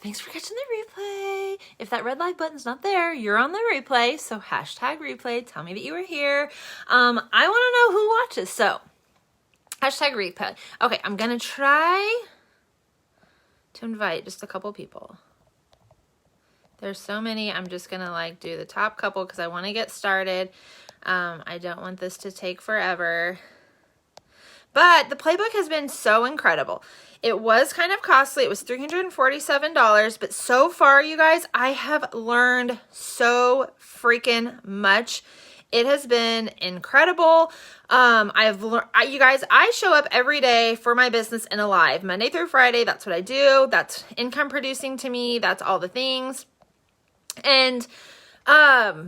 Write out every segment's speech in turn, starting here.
thanks for catching the replay. If that red live button's not there, you're on the replay. So hashtag replay, tell me that you were here. I want to know who watches. So hashtag replay. Okay, I'm going to try to invite just a couple people. There's so many. I'm just going to like do the top couple because I want to get started. I don't want this to take forever. But the playbook has been so incredible. It was kind of costly. It was $347. But so far, you guys, I have learned so freaking much. It has been incredible. I've learned, you guys, I show up every day for my business in a live. Monday through Friday, that's what I do. That's income producing to me. That's all the things. And I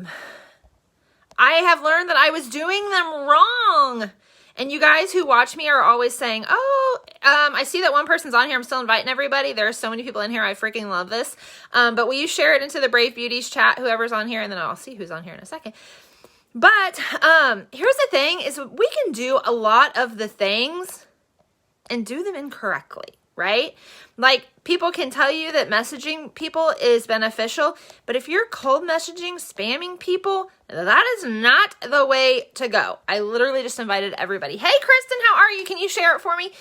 have learned that I was doing them wrong. And you guys who watch me are always saying, oh, I see that one person's on here. I'm still inviting everybody. There are so many people in here. I freaking love this. But will you share it into the Brave Beauties chat, whoever's on here, and then I'll see who's on here in a second. But here's the thing is we can do a lot of the things and do them incorrectly, right? Like people can tell you that messaging people is beneficial, but if you're cold messaging, spamming people, that is not the way to go. I literally just invited everybody. Hey, Kristen, how are you? Can you share it for me?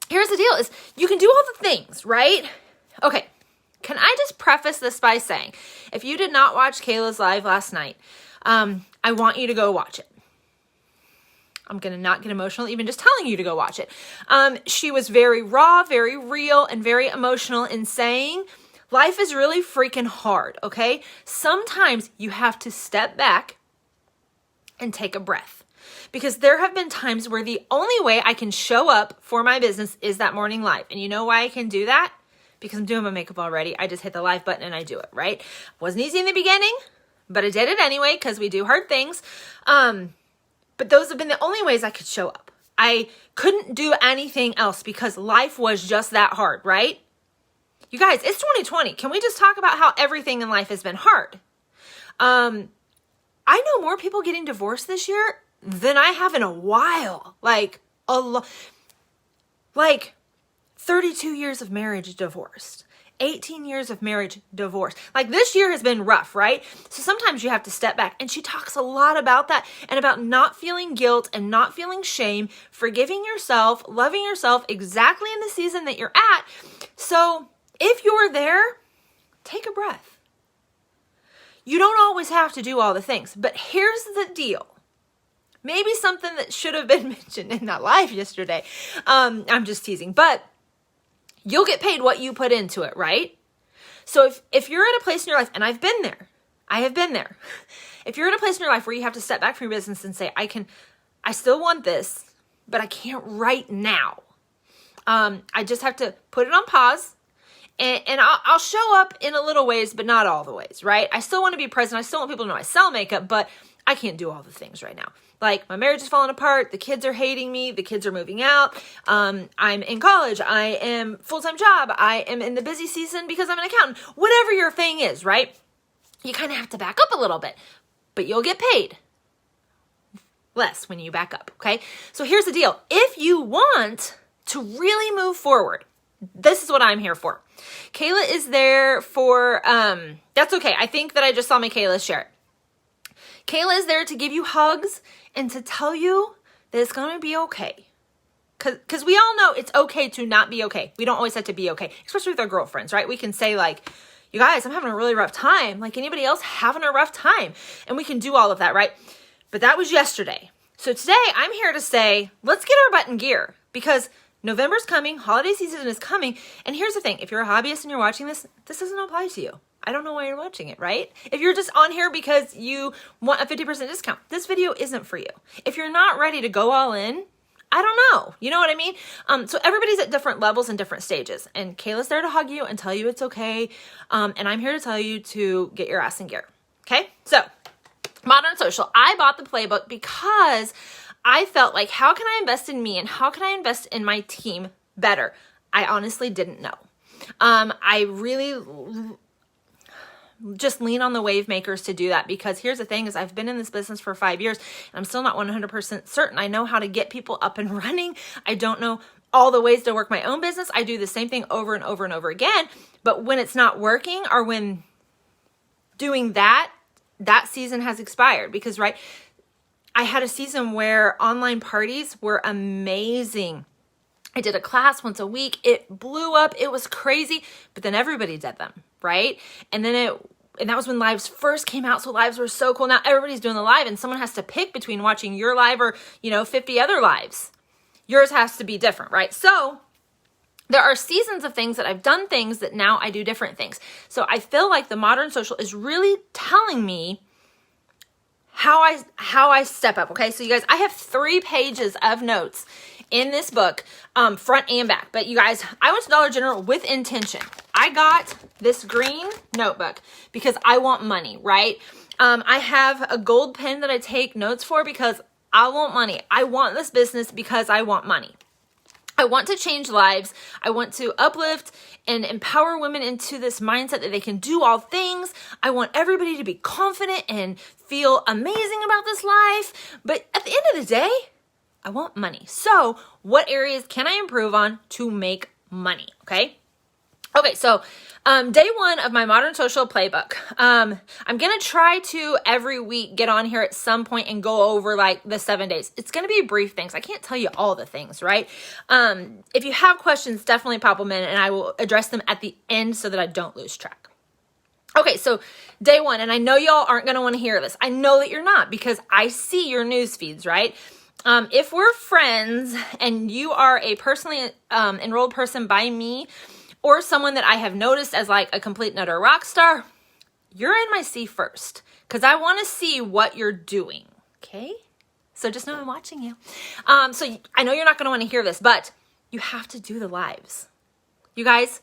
Here's the deal is you can do all the things, right? Okay. Can I just preface this by saying, if you did not watch Kayla's live last night, I want you to go watch it. I'm going to not get emotional even just telling you to go watch it. She was very raw, very real, and very emotional in saying life is really freaking hard, okay? Sometimes you have to step back and take a breath. Because there have been times where the only way I can show up for my business is that morning live. And you know why I can do that? Because I'm doing my makeup already. I just hit the live button and I do it, right? Wasn't easy in the beginning, but I did it anyway because we do hard things. But those have been the only ways I could show up. I couldn't do anything else because life was just that hard, right? You guys, it's 2020. Can we just talk about how everything in life has been hard? I know more people getting divorced this year than I have in a while. Like 32 years of marriage divorced. 18 years of marriage divorced. Like this year has been rough, right? So sometimes you have to step back. And she talks a lot about that and about not feeling guilt and not feeling shame, forgiving yourself, loving yourself exactly in the season that you're at. So if you're there, take a breath. You don't always have to do all the things, but here's the deal. Maybe something that should have been mentioned in that live yesterday. I'm just teasing, but you'll get paid what you put into it, right? So if you're at a place in your life, and I have been there. If you're at a place in your life where you have to step back from your business and say, I still want this, but I can't right now. I just have to put it on pause and I'll show up in a little ways, but not all the ways, right? I still want to be present. I still want people to know I sell makeup, but I can't do all the things right now. Like my marriage is falling apart. The kids are hating me. The kids are moving out. I'm in college. I am full-time job. I am in the busy season because I'm an accountant. Whatever your thing is, right? You kind of have to back up a little bit, but you'll get paid less when you back up, okay? So here's the deal. If you want to really move forward, this is what I'm here for. Kayla is there for, that's okay. I think that I just saw Michaela share it. Kayla is there to give you hugs and to tell you that it's going to be okay. Because we all know it's okay to not be okay. We don't always have to be okay, especially with our girlfriends, right? We can say like, you guys, I'm having a really rough time. Like anybody else having a rough time. And we can do all of that, right? But that was yesterday. So today I'm here to say, let's get our butt in gear because November's coming, holiday season is coming. And here's the thing, if you're a hobbyist and you're watching this, this doesn't apply to you. I don't know why you're watching it, right? If you're just on here because you want a 50% discount, this video isn't for you. If you're not ready to go all in, I don't know. You know what I mean? So everybody's at different levels and different stages. And Kayla's there to hug you and tell you it's okay. And I'm here to tell you to get your ass in gear. Okay? So, Modern Social. I bought the playbook because I felt like, how can I invest in me and how can I invest in my team better? I honestly didn't know. I really just lean on the wave makers to do that because here's the thing is I've been in this business for 5 years and I'm still not 100% certain I know how to get people up and running. I don't know all the ways to work my own business. I do the same thing over and over and over again. But when it's not working, or when doing that season has expired, because, right, I had a season where online parties were amazing. I did a class once a week. It blew up. It was crazy. But then everybody did them, right? And that was when lives first came out. So lives were so cool. Now everybody's doing the live, and someone has to pick between watching your live or, 50 other lives. Yours has to be different, right? So there are seasons of things that I've done things that now I do different things. So I feel like the modern social is really telling me how I step up. Okay. So you guys, I have 3 pages of notes in this book, front and back. But you guys, I went to Dollar General with intention. I got this green notebook because I want money, right? I have a gold pen that I take notes for because I want money. I want this business because I want money. I want to change lives. I want to uplift and empower women into this mindset that they can do all things. I want everybody to be confident and feel amazing about this life. But at the end of the day, I want money. So what areas can I improve on to make money? Okay, so day 1 of my Modern Social Playbook. I'm going to try to every week get on here at some point and go over like the 7 days. It's going to be brief things. I can't tell you all the things, right? If you have questions, definitely pop them in and I will address them at the end so that I don't lose track. Okay, so day 1, and I know y'all aren't going to want to hear this. I know that you're not, because I see your news feeds, right? If we're friends and you are a personally enrolled person by me, or someone that I have noticed as like a complete nutter rock star, you're in my see first, because I want to see what you're doing, okay? So just know I'm watching you. So I know you're not going to want to hear this, but you have to do the lives. You guys,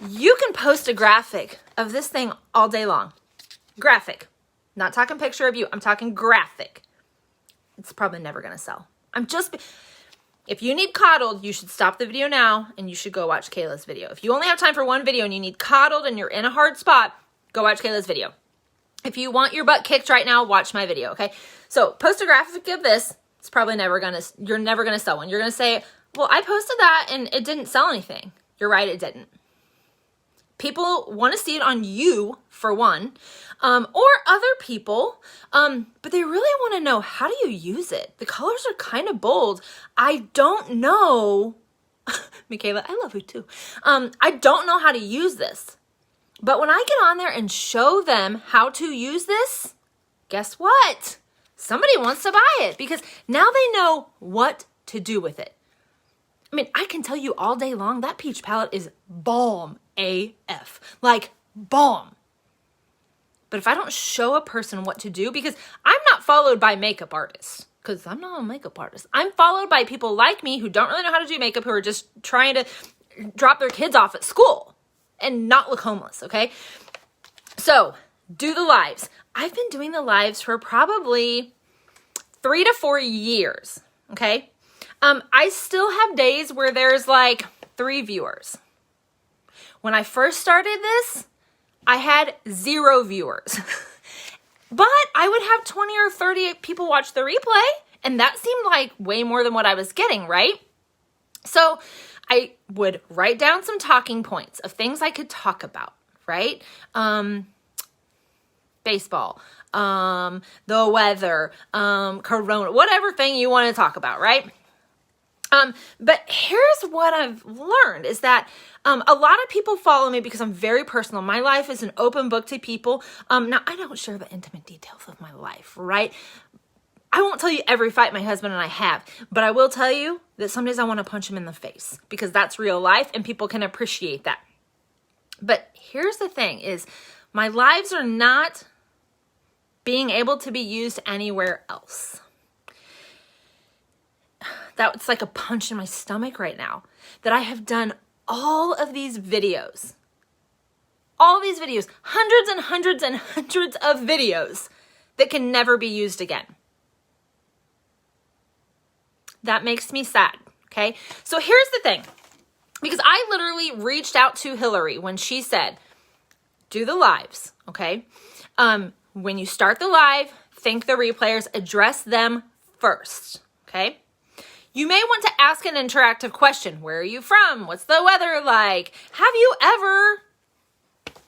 you can post a graphic of this thing all day long. Graphic. Not talking picture of you. I'm talking graphic. It's probably never going to sell. If you need coddled, you should stop the video now and you should go watch Kayla's video. If you only have time for one video and you need coddled and you're in a hard spot, go watch Kayla's video. If you want your butt kicked right now, watch my video, okay? So post a graphic of this. It's probably you're never going to sell one. You're going to say, well, I posted that and it didn't sell anything. You're right, it didn't. People want to see it on you, for one, or other people, but they really want to know, how do you use it? The colors are kind of bold. I don't know. Michaela, I love you too. I don't know how to use this. But when I get on there and show them how to use this, guess what? Somebody wants to buy it, because now they know what to do with it. I mean, I can tell you all day long, that peach palette is bomb AF. Like, bomb. But if I don't show a person what to do, because I'm not followed by makeup artists, because I'm not a makeup artist. I'm followed by people like me who don't really know how to do makeup, who are just trying to drop their kids off at school and not look homeless, okay? So, do the lives. I've been doing the lives for probably 3 to 4 years, okay? I still have days where there's like 3 viewers. When I first started this, I had 0 viewers. But I would have 20 or 30 people watch the replay, and that seemed like way more than what I was getting, right? So I would write down some talking points of things I could talk about, right? Baseball, the weather, corona, whatever thing you want to talk about, right? But here's what I've learned is that a lot of people follow me because I'm very personal. My life is an open book to people. Now, I don't share the intimate details of my life, right? I won't tell you every fight my husband and I have, but I will tell you that some days I want to punch him in the face, because that's real life and people can appreciate that. But here's the thing is, my lives are not being able to be used anywhere else. That's like a punch in my stomach right now, that I have done all of these videos, hundreds and hundreds and hundreds of videos that can never be used again. That makes me sad, okay? So here's the thing, because I literally reached out to Hillary when she said, do the lives, okay? When you start the live, thank the replayers, address them first, okay? You may want to ask an interactive question. Where are you from? What's the weather like? Have you ever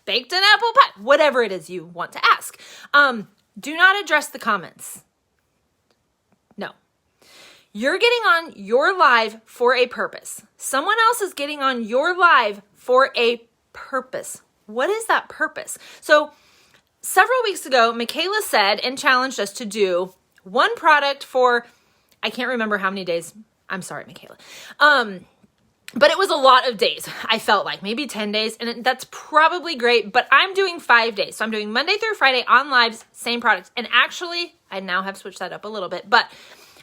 baked an apple pie? Whatever it is you want to ask. Do not address the comments. No. You're getting on your live for a purpose. Someone else is getting on your live for a purpose. What is that purpose? So several weeks ago, Michaela said and challenged us to do one product for, I can't remember how many days. I'm sorry, Michaela. But it was a lot of days. I felt like maybe 10 days, and that's probably great, but I'm doing 5 days. So I'm doing Monday through Friday on lives, same product. And actually, I now have switched that up a little bit, but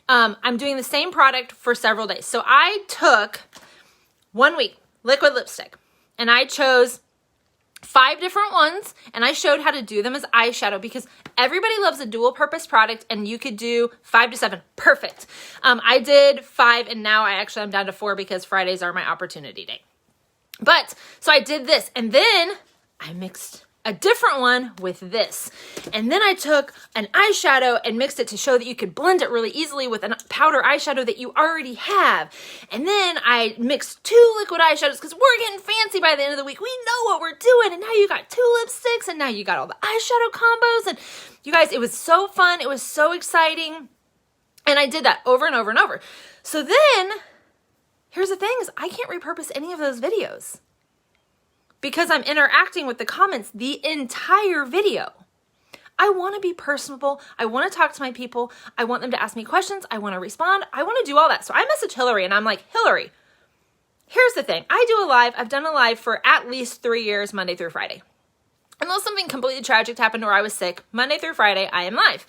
I'm doing the same product for several days. So I took 1 week, liquid lipstick, and I chose 5 different ones, and I showed how to do them as eyeshadow because everybody loves a dual purpose product, and you could do 5 to 7. Perfect. I did 5, and now I'm down to 4 because Fridays are my opportunity day. But so I did this, and then I mixed a different one with this. And then I took an eyeshadow and mixed it to show that you could blend it really easily with a powder eyeshadow that you already have. And then I mixed 2 liquid eyeshadows because we're getting fancy by the end of the week. We know what we're doing. And now you got 2 lipsticks, and now you got all the eyeshadow combos. And you guys, it was so fun. It was so exciting. And I did that over and over and over. So then, here's the thing is I can't repurpose any of those videos, because I'm interacting with the comments the entire video. I want to be personable. I want to talk to my people. I want them to ask me questions. I want to respond. I want to do all that. So I message Hillary and I'm like, Hillary, here's the thing. I do a live. I've done a live for at least 3 years, Monday through Friday. Unless something completely tragic happened or I was sick, Monday through Friday, I am live.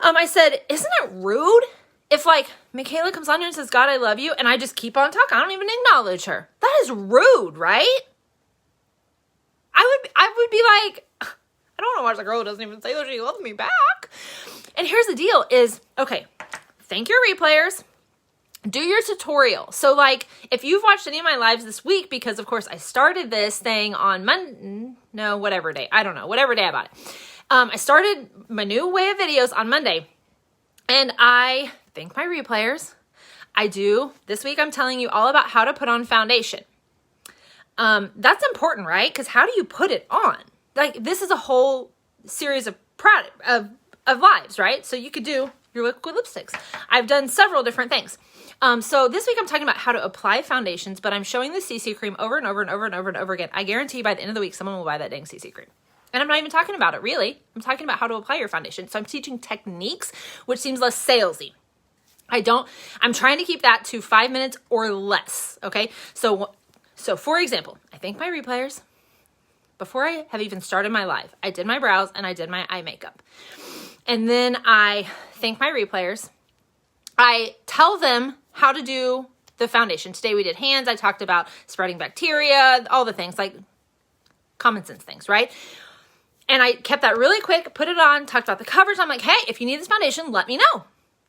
I said, isn't it rude if like Michaela comes on here and says, God, I love you, and I just keep on talking? I don't even acknowledge her. That is rude, right? I would be like, I don't want to watch the girl who doesn't even say that she loves me back. And here's the deal is, okay, thank your replayers. Do your tutorial. So like, if you've watched any of my lives this week, because of course I started this thing on whatever day I bought it. I started my new way of videos on Monday, and I thank my replayers. This week I'm telling you all about how to put on foundation. That's important, right? Because how do you put it on? Like, this is a whole series of lives, right? So you could do your liquid lipsticks. I've done several different things. So this week I'm talking about how to apply foundations, but I'm showing the CC cream over and over and over and over and over again. I guarantee by the end of the week, someone will buy that dang CC cream. And I'm not even talking about it, really. I'm talking about how to apply your foundation. So I'm teaching techniques, which seems less salesy. I'm trying to keep that to 5 minutes or less, okay? So for example, I thank my replayers. Before I have even started my live, I did my brows and I did my eye makeup. And then I thank my replayers. I tell them how to do the foundation. Today we did hands. I talked about spreading bacteria, all the things, like common sense things, right? And I kept that really quick, put it on, talked about the coverage. I'm like, hey, if you need this foundation, let me know.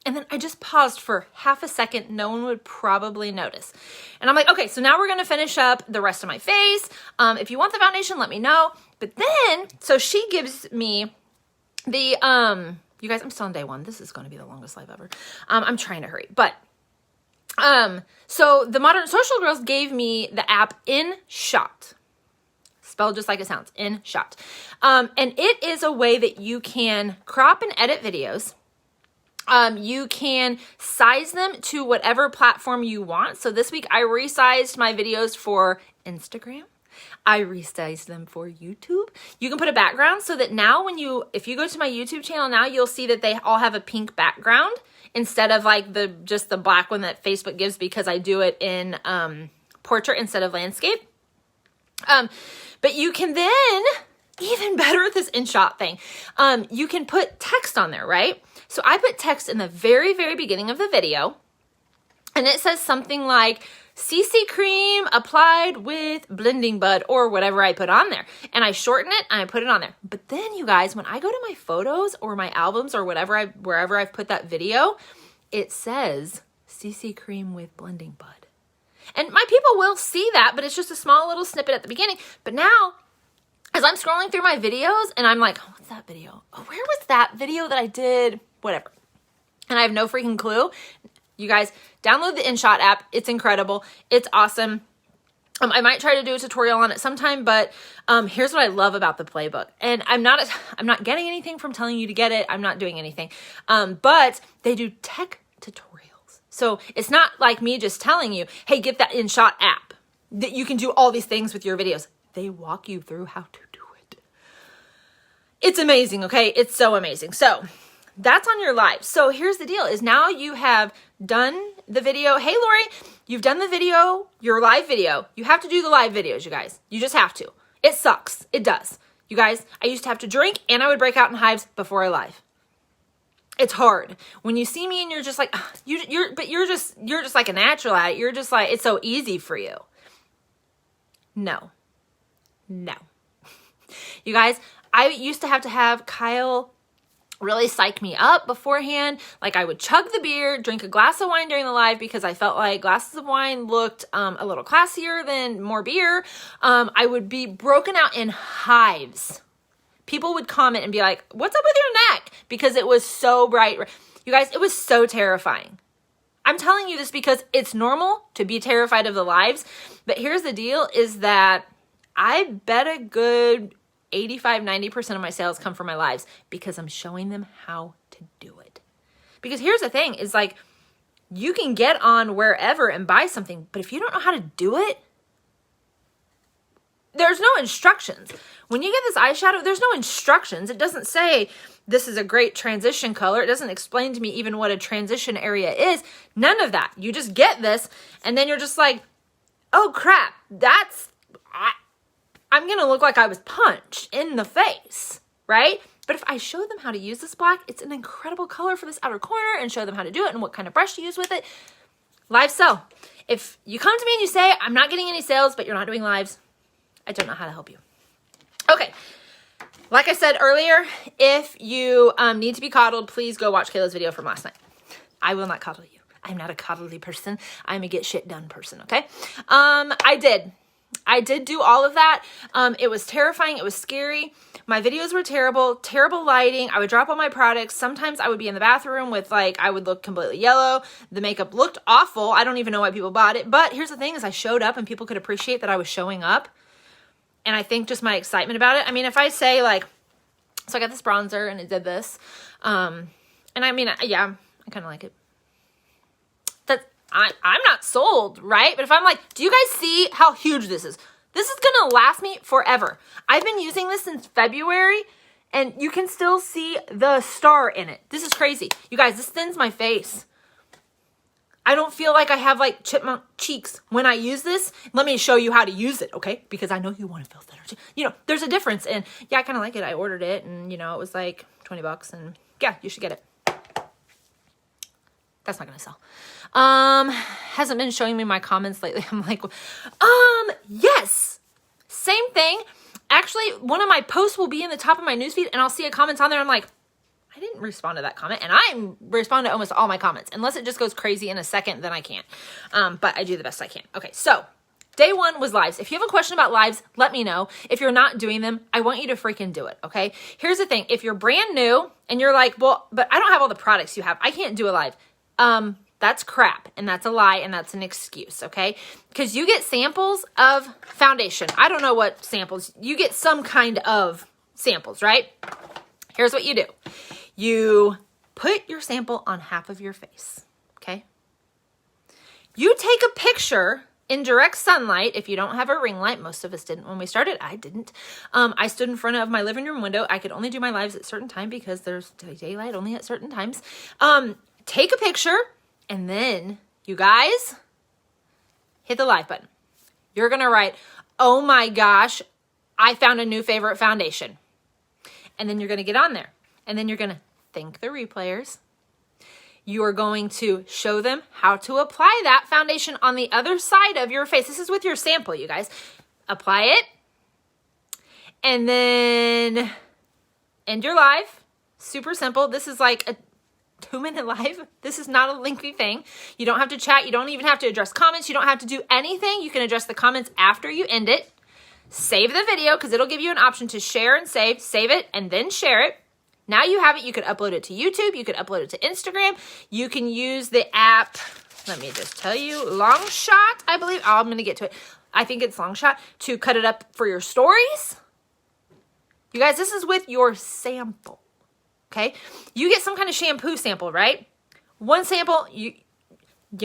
And then I just paused for half a second. No one would probably notice. And I'm like, okay, so now we're going to finish up the rest of my face. If you want the foundation, let me know. But then, so she gives me the, you guys, I'm still on day 1. This is going to be the longest live ever. I'm trying to hurry. But, so the Modern Social Girls gave me the app InShot. Spelled just like it sounds, InShot. And it is a way that you can crop and edit videos. You can size them to whatever platform you want. So this week I resized my videos for Instagram. I resized them for YouTube. You can put a background so that now if you go to my YouTube channel now, you'll see that they all have a pink background instead of like just the black one that Facebook gives, because I do it in portrait instead of landscape. But you can then, even better with this InShot thing, you can put text on there, right? So I put text in the very, very beginning of the video, and it says something like CC cream applied with blending bud, or whatever I put on there. And I shorten it and I put it on there. But then you guys, when I go to my photos or my albums or wherever I've put that video, it says CC cream with blending bud. And my people will see that, but it's just a small little snippet at the beginning. But now, as I'm scrolling through my videos and I'm like, oh, what's that video? Oh, where was that video that I did? Whatever. And I have no freaking clue. You guys, download the InShot app. It's incredible. It's awesome. I might try to do a tutorial on it sometime, but here's what I love about the Playbook. And I'm not getting anything from telling you to get it. I'm not doing anything. But they do tech tutorials. So it's not like me just telling you, hey, get that InShot app, that you can do all these things with your videos. They walk you through how to do it. It's amazing, okay? It's so amazing. So that's on your live. So here's the deal is now you have done the video. Hey, Lori, you've done the video, your live video. You have to do the live videos, you guys. You just have to. It sucks. It does. You guys, I used to have to drink and I would break out in hives before I live. It's hard. When you see me and you're just like, you're just like a natural at it. You're just like, it's so easy for you. No. You guys, I used to have Kyle really psych me up beforehand. Like I would chug the beer, drink a glass of wine during the live because I felt like glasses of wine looked a little classier than more beer. I would be broken out in hives. People would comment and be like, what's up with your neck? Because it was so bright. You guys, it was so terrifying. I'm telling you this because it's normal to be terrified of the lives. But here's the deal is that I bet a good 85-90% of my sales come from my lives because I'm showing them how to do it. Because here's the thing is like, you can get on wherever and buy something, but if you don't know how to do it, there's no instructions. When you get this eyeshadow, there's no instructions. It doesn't say this is a great transition color. It doesn't explain to me even what a transition area is. None of that. You just get this and then you're just like, oh crap, I'm going to look like I was punched in the face, right? But if I show them how to use this black, it's an incredible color for this outer corner and show them how to do it and what kind of brush to use with it. Live sell. If you come to me and you say, I'm not getting any sales, but you're not doing lives, I don't know how to help you. Okay. Like I said earlier, if you need to be coddled, please go watch Kayla's video from last night. I will not coddle you. I'm not a coddly person. I'm a get shit done person, okay? I did do all of that. It was terrifying. It was scary. My videos were terrible lighting. I would drop all my products. Sometimes I would be in the bathroom with I would look completely yellow. The makeup looked awful. I don't even know why people bought it. But here's the thing is I showed up and people could appreciate that I was showing up. And I think just my excitement about it. I mean, if I say so I got this bronzer and it did this. And I mean, yeah, I kind of like it. I'm not sold, right? But if I'm like, do you guys see how huge this is? This is going to last me forever. I've been using this since February and you can still see the star in it. This is crazy. You guys, this thins my face. I don't feel like I have chipmunk cheeks when I use this. Let me show you how to use it, okay? Because I know you want to feel thinner too. There's a difference. And yeah, I kind of like it. I ordered it and, it was like $20 and yeah, you should get it. That's not going to sell. Hasn't been showing me my comments lately. I'm like, yes, same thing. Actually, one of my posts will be in the top of my newsfeed and I'll see a comment on there. I'm like, I didn't respond to that comment. And I respond to almost all my comments. Unless it just goes crazy in a second, then I can't. But I do the best I can. Okay, so day one was lives. If you have a question about lives, let me know. If you're not doing them, I want you to freaking do it, okay? Here's the thing. If you're brand new and you're like, well, but I don't have all the products you have. I can't do a live. That's crap and that's a lie and that's an excuse, okay? Because you get samples of foundation. I don't know what samples. You get some kind of samples, right? Here's what you do. You put your sample on half of your face, okay? You take a picture in direct sunlight. If you don't have a ring light, most of us didn't when we started. I didn't. I stood in front of my living room window. I could only do my lives at certain time because there's daylight only at certain times. Take a picture and then you guys hit the live button. You're going to write, oh my gosh, I found a new favorite foundation. And then you're going to get on there and then you're going to thank the replayers. You are going to show them how to apply that foundation on the other side of your face. This is with your sample, you guys. Apply it and then end your live. Super simple. This is like a 2-minute live. This is not a lengthy thing. You don't have to chat. You don't even have to address comments. You don't have to do anything. You can address the comments after you end it. Save the video because it'll give you an option to share and save. Save it and then share it. Now you have it. You could upload it to YouTube. You could upload it to Instagram. You can use the app. Let me just tell you, Longshot, I believe. Oh, I'm going to get to it. I think it's Longshot to cut it up for your stories. You guys, this is with your sample. Okay. You get some kind of shampoo sample, right? One sample, you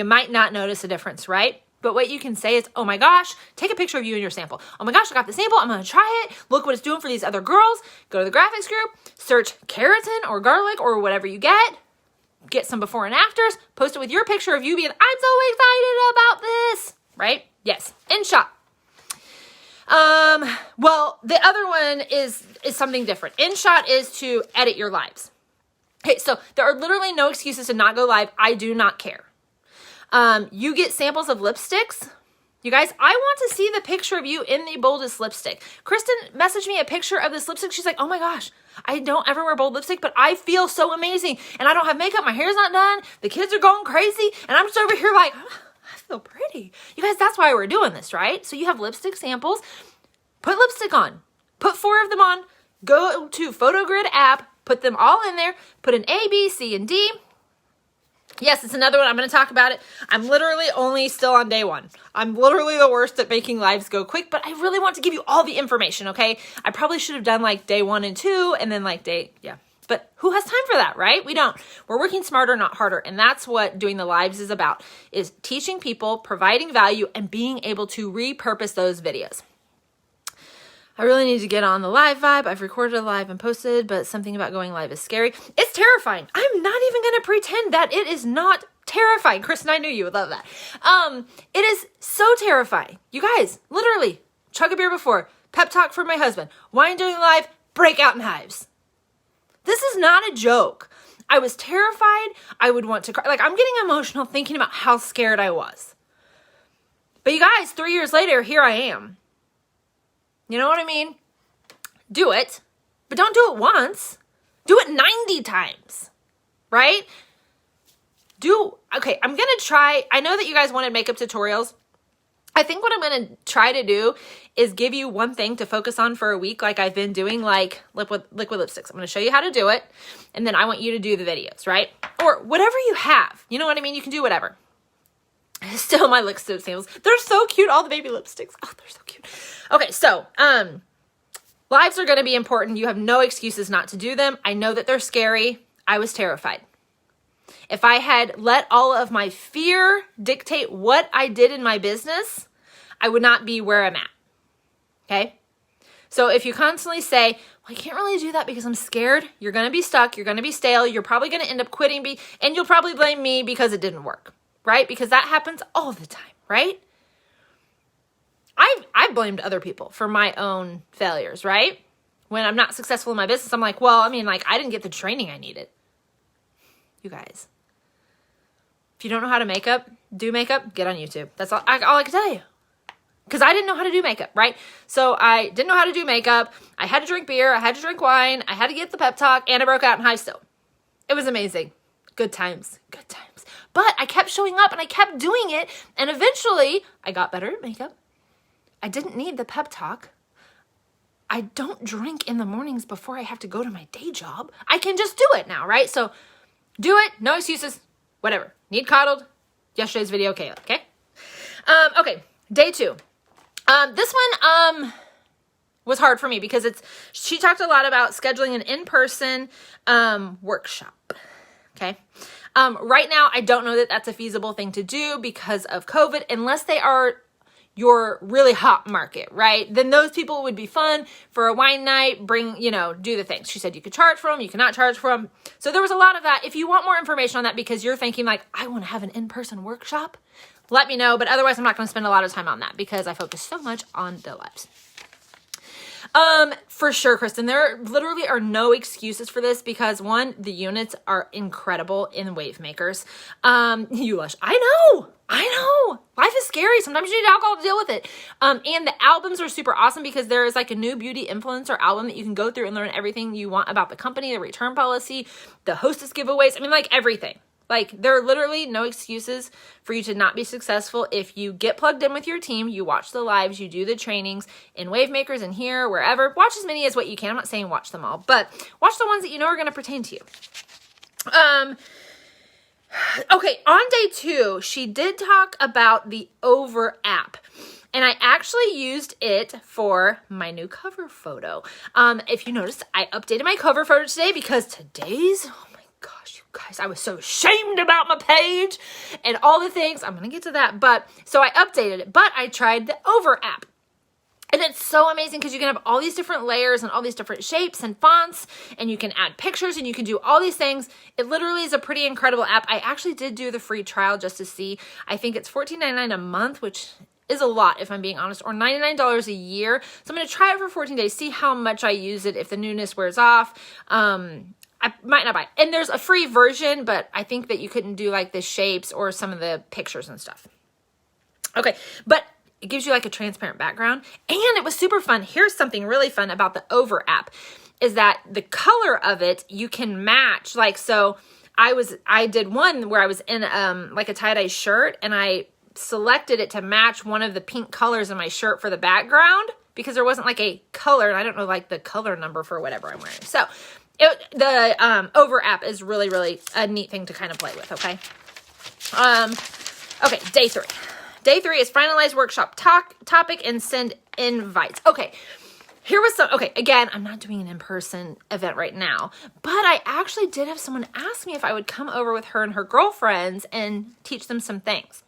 might not notice a difference, right? But what you can say is, oh my gosh, take a picture of you and your sample. Oh my gosh, I got the sample. I'm going to try it. Look what it's doing for these other girls. Go to the graphics group, search keratin or garlic or whatever you get. Get some before and afters. Post it with your picture of you being, I'm so excited about this, right? Yes, InShot. Well, the other one is something different. InShot is to edit your lives. Okay, so there are literally no excuses to not go live. I do not care. You get samples of lipsticks. You guys, I want to see the picture of you in the boldest lipstick. Kristen messaged me a picture of this lipstick. She's like, oh my gosh, I don't ever wear bold lipstick, but I feel so amazing. And I don't have makeup. My hair's not done. The kids are going crazy. And I'm just over here like, I feel pretty. You guys, that's why we're doing this, right? So you have lipstick samples. Put lipstick on. Put 4 of them on. Go to PhotoGrid app. Put them all in there. Put an A, B, C, and D. Yes, it's another one. I'm going to talk about it. I'm literally only still on day 1. I'm literally the worst at making lives go quick, but I really want to give you all the information, okay? I probably should have done like day 1 and 2 and then like yeah. But who has time for that, right? We don't. We're working smarter, not harder. And that's what doing the lives is about, is teaching people, providing value, and being able to repurpose those videos. I really need to get on the live vibe. I've recorded a live and posted, but something about going live is scary. It's terrifying. I'm not even going to pretend that it is not terrifying. Kristen, I knew you would love that. It is so terrifying. You guys, literally, chug a beer before, pep talk for my husband, wine during live, break out in hives. This is not a joke. I was terrified. I would want to cry. Like, I'm getting emotional thinking about how scared I was. But you guys, 3 years later, here I am. You know what I mean? Do it, but don't do it once. Do it 90 times, right? Okay, I'm going to try. I know that you guys wanted makeup tutorials. I think what I'm going to try to do is give you one thing to focus on for a week, like I've been doing, like liquid lipsticks. I'm going to show you how to do it, and then I want you to do the videos, right? Or whatever you have. You know what I mean? You can do whatever. Still my lipstick samples. They're so cute. All the baby lipsticks. Oh, they're so cute. Okay, so lives are going to be important. You have no excuses not to do them. I know that they're scary. I was terrified. If I had let all of my fear dictate what I did in my business, I would not be where I'm at. Okay? So if you constantly say, well, I can't really do that because I'm scared, you're going to be stuck. You're going to be stale. You're probably going to end up quitting, and you'll probably blame me because it didn't work. Right? Because that happens all the time, right? I've blamed other people for my own failures, right? When I'm not successful in my business, I'm like, well, I mean, like, I didn't get the training I needed. You guys, if you don't know how to do makeup, get on YouTube. That's all I can tell you. Because I didn't know how to do makeup, right? So I didn't know how to do makeup. I had to drink beer. I had to drink wine. I had to get the pep talk, and I broke out in hives still. It was amazing. Good times. Good times. But I kept showing up and I kept doing it. And eventually I got better at makeup. I didn't need the pep talk. I don't drink in the mornings before I have to go to my day job. I can just do it now, right? So do it. No excuses. Whatever. Need coddled. Yesterday's video, okay? Okay. Day 2. This one was hard for me because she talked a lot about scheduling an in-person workshop. Okay. Right now, I don't know that that's a feasible thing to do because of COVID, unless they are your really hot market, right? Then those people would be fun for a wine night, do the things. She said you could charge for them, you cannot charge for them. So there was a lot of that. If you want more information on that because you're thinking like, I want to have an in-person workshop, let me know. But otherwise, I'm not going to spend a lot of time on that because I focus so much on the lives. For sure, Kristen, there literally are no excuses for this because 1, the units are incredible in Wave Makers. You lush. I know. Life is scary. Sometimes you need alcohol to deal with it. And the albums are super awesome because there is like a new beauty influencer album that you can go through and learn everything you want about the company, the return policy, the hostess giveaways. I mean, like everything. Like, there are literally no excuses for you to not be successful if you get plugged in with your team, you watch the lives, you do the trainings in Wavemakers and here, wherever. Watch as many as what you can. I'm not saying watch them all, but watch the ones that you know are going to pertain to you. Okay, on day 2, she did talk about the Over app. And I actually used it for my new cover photo. If you noticed, I updated my cover photo today because today's, oh my gosh, you guys, I was so ashamed about my page and all the things. I'm going to get to that. But so I updated it, but I tried the Over app. And it's so amazing because you can have all these different layers and all these different shapes and fonts, and you can add pictures and you can do all these things. It literally is a pretty incredible app. I actually did do the free trial just to see. I think it's $14.99 a month, which is a lot if I'm being honest, or $99 a year. So I'm going to try it for 14 days, see how much I use it. If the newness wears off, I might not buy it. And there's a free version, but I think that you couldn't do like the shapes or some of the pictures and stuff. Okay, but it gives you like a transparent background and it was super fun. Here's something really fun about the Over app is that the color of it, you can match. Like, so I did one where I was in like a tie-dye shirt and I selected it to match one of the pink colors in my shirt for the background because there wasn't like a color and I don't know like the color number for whatever I'm wearing. So the Over app is really, really a neat thing to kind of play with. Okay. Okay. Day 3. Day 3 is finalize workshop topic and send invites. Okay. Here was some, okay, again, I'm not doing an in-person event right now, but I actually did have someone ask me if I would come over with her and her girlfriends and teach them some things.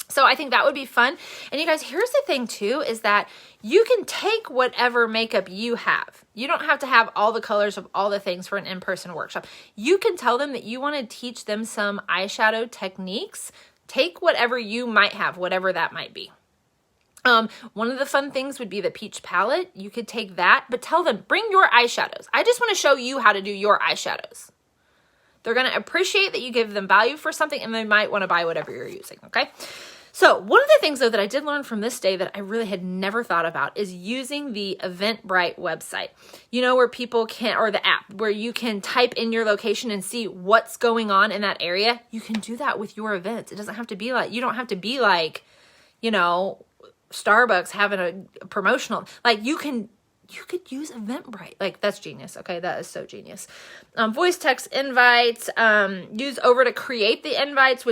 So I think that would be fun. And you guys, here's the thing too, is that you can take whatever makeup you have. You don't have to have all the colors of all the things for an in-person workshop. You can tell them that you want to teach them some eyeshadow techniques. Take whatever you might have, whatever that might be. One of the fun things would be the peach palette. You could take that, but tell them, bring your eyeshadows. I just want to show you how to do your eyeshadows. They're going to appreciate that you give them value for something and they might want to buy whatever you're using, okay? So one of the things though that I did learn from this day that I really had never thought about is using the Eventbrite website. You know, where people can, or the app, where you can type in your location and see what's going on in that area. You can do that with your events. It doesn't have to be like, you don't have to be like, you know, Starbucks having a promotional, like you could use Eventbrite. Like that's genius. Okay. That is so genius. Voice text invites, use Over to create the invites,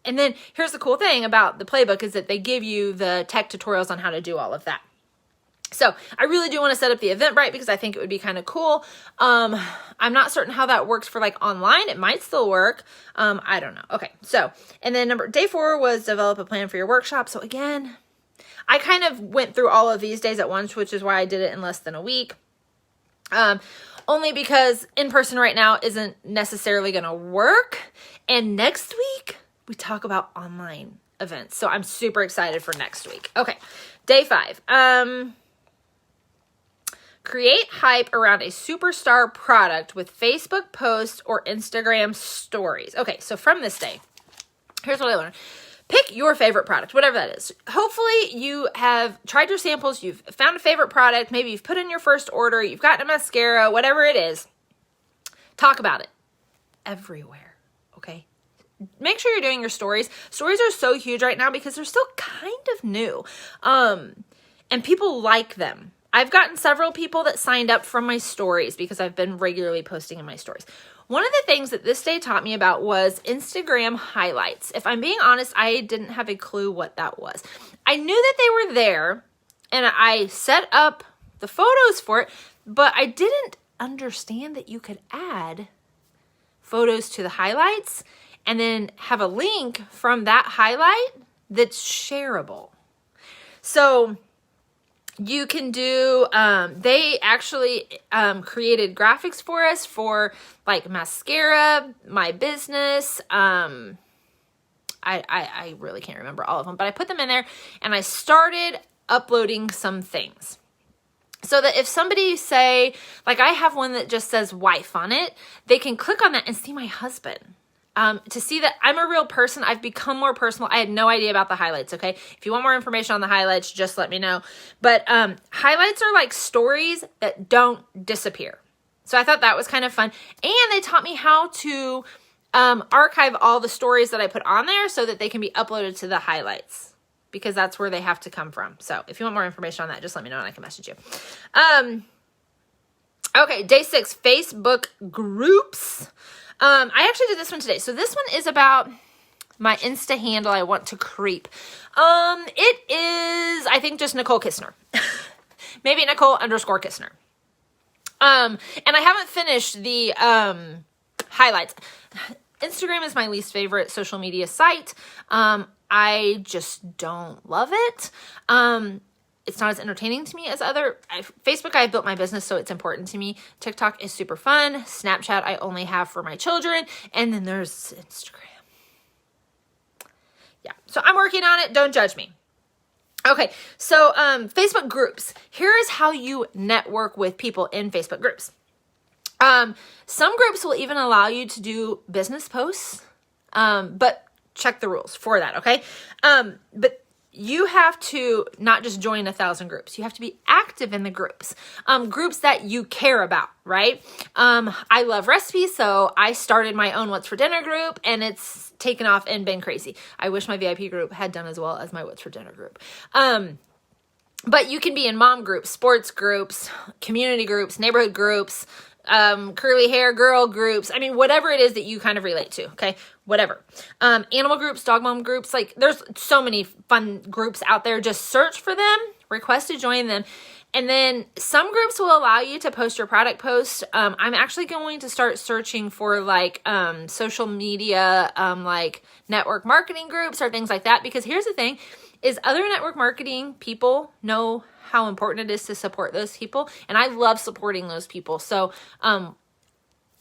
and then here's the cool thing about the Playbook is that they give you the tech tutorials on how to do all of that. So I really do want to set up the Eventbrite because I think it would be kind of cool. I'm not certain how that works for like online. It might still work. I don't know. Okay. So, and then day 4 was develop a plan for your workshop. So again, I kind of went through all of these days at once, which is why I did it in less than a week. Only because in person right now isn't necessarily going to work. And next week we talk about online events. So I'm super excited for next week. Okay. Day 5. Create hype around a superstar product with Facebook posts or Instagram stories. Okay. So from this day, here's what I learned. Pick your favorite product, whatever that is. Hopefully you have tried your samples, you've found a favorite product, maybe you've put in your first order, you've gotten a mascara, whatever it is. Talk about it everywhere, okay? Make sure you're doing your stories. Stories are so huge right now because they're still kind of new, and people like them. I've gotten several people that signed up from my stories because I've been regularly posting in my stories. One of the things that this day taught me about was Instagram highlights. If I'm being honest, I didn't have a clue what that was. I knew that they were there and I set up the photos for it, but I didn't understand that you could add photos to the highlights and then have a link from that highlight that's shareable. So you can do, they actually created graphics for us for like mascara, my business. I really can't remember all of them, but I put them in there and I started uploading some things. So that if somebody say, like I have one that just says wife on it, they can click on that and see my husband. To see that I'm a real person. I've become more personal. I had no idea about the highlights, okay? If you want more information on the highlights, just let me know. But highlights are like stories that don't disappear. So I thought that was kind of fun. And they taught me how to archive all the stories that I put on there so that they can be uploaded to the highlights, because that's where they have to come from. So if you want more information on that, just let me know and I can message you. Okay, day 6, Facebook groups. I actually did this one today. So this one is about my Insta handle I want to creep. It is, I think, just Nicole Kistner. Maybe Nicole_Kistner. And I haven't finished the highlights. Instagram is my least favorite social media site. I just don't love it. It's not as entertaining to me as Facebook. I built my business, so it's important to me. TikTok is super fun. Snapchat I only have for my children. And then there's Instagram. Yeah, so I'm working on it. Don't judge me. Okay, so Facebook groups. Here is how you network with people in Facebook groups. Some groups will even allow you to do business posts, but check the rules for that, okay? But you have to not just join 1,000 groups. You have to be active in the groups, groups that you care about, right? I love recipes, so I started my own What's for Dinner group, and it's taken off and been crazy. I wish my VIP group had done as well as my What's for Dinner group. But you can be in mom groups, sports groups, community groups, neighborhood groups, curly hair girl groups. I mean, whatever it is that you kind of relate to, okay? Whatever. Animal groups, dog mom groups, like there's so many fun groups out there. Just search for them, request to join them. And then some groups will allow you to post your product post. I'm actually going to start searching for like social media, like network marketing groups or things like that. Because here's the thing is other network marketing people know how important it is to support those people. And I love supporting those people. So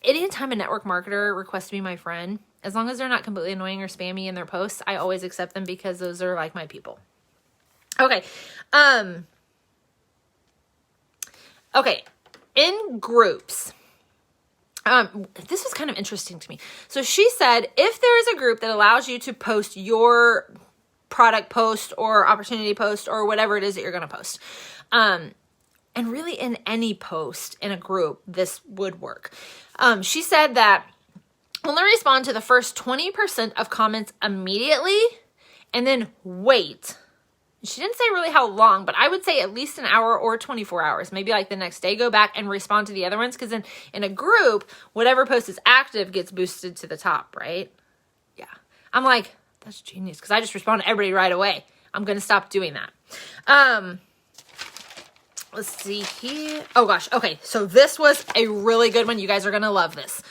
anytime a network marketer requests to be my friend, as long as they're not completely annoying or spammy in their posts, I always accept them because those are like my people. Okay. Okay. In groups, this was kind of interesting to me. So she said, if there is a group that allows you to post your product post or opportunity post or whatever it is that you're going to post, and really in any post in a group, this would work. She said that only respond to the first 20% of comments immediately and then wait. She didn't say really how long, but I would say at least an hour or 24 hours. Maybe like the next day, go back and respond to the other ones. Because in a group, whatever post is active gets boosted to the top, right? Yeah. I'm like, that's genius. Because I just respond to everybody right away. I'm going to stop doing that. Let's see here. Oh gosh. Okay. So this was a really good one. You guys are going to love this.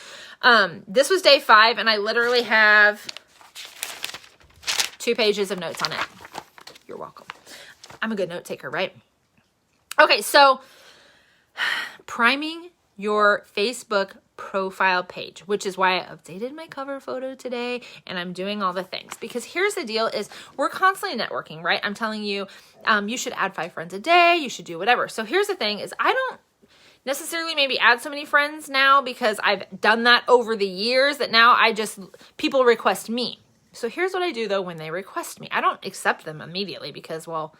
This was day 5 and I literally have 2 pages of notes on it. You're welcome. I'm a good note taker, right? Okay. So priming your Facebook profile page, which is why I updated my cover photo today and I'm doing all the things, because here's the deal is we're constantly networking, right? I'm telling you, you should add 5 friends a day. You should do whatever. So here's the thing is I don't necessarily maybe add so many friends now because I've done that over the years that now people request me. So here's what I do though when they request me. I don't accept them immediately because, well,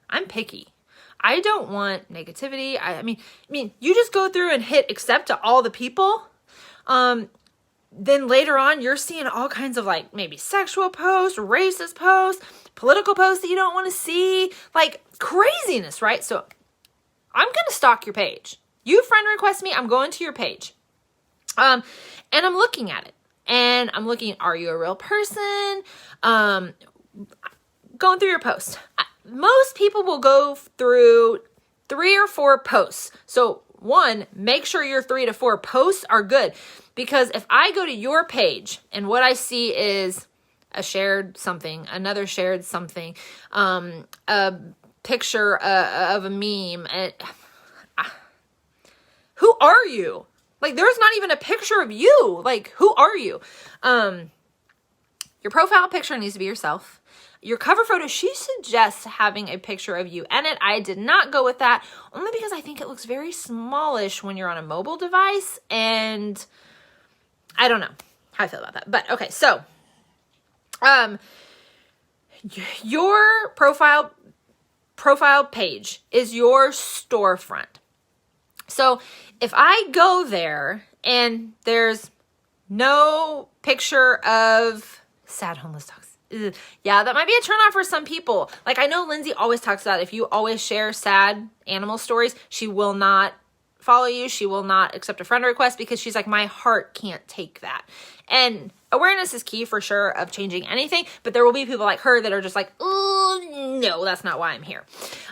I'm picky. I don't want negativity. I mean, you just go through and hit accept to all the people. Then later on, you're seeing all kinds of like maybe sexual posts, racist posts, political posts that you don't want to see, like craziness, right? So I'm going to stalk your page. You friend request me, I'm going to your page. And I'm looking at it. And I'm looking, are you a real person? Going through your post. Most people will go through 3 or 4 posts. So 1, make sure your 3 to 4 posts are good. Because if I go to your page and what I see is a shared something, another shared something, a picture of a meme, who are you? Like, there's not even a picture of you. Like, who are you? Your profile picture needs to be yourself. Your cover photo, she suggests having a picture of you in it. I did not go with that, only because I think it looks very smallish when you're on a mobile device. And I don't know how I feel about that. But, okay, so your profile page is your storefront. So if I go there and there's no picture of sad homeless dogs. Ugh. Yeah, that might be a turnoff for some people. Like I know Lindsay always talks about if you always share sad animal stories, she will not follow you. She will not accept a friend request because she's like, my heart can't take that. And awareness is key for sure of changing anything, but there will be people like her that are just like, oh, no, that's not why I'm here.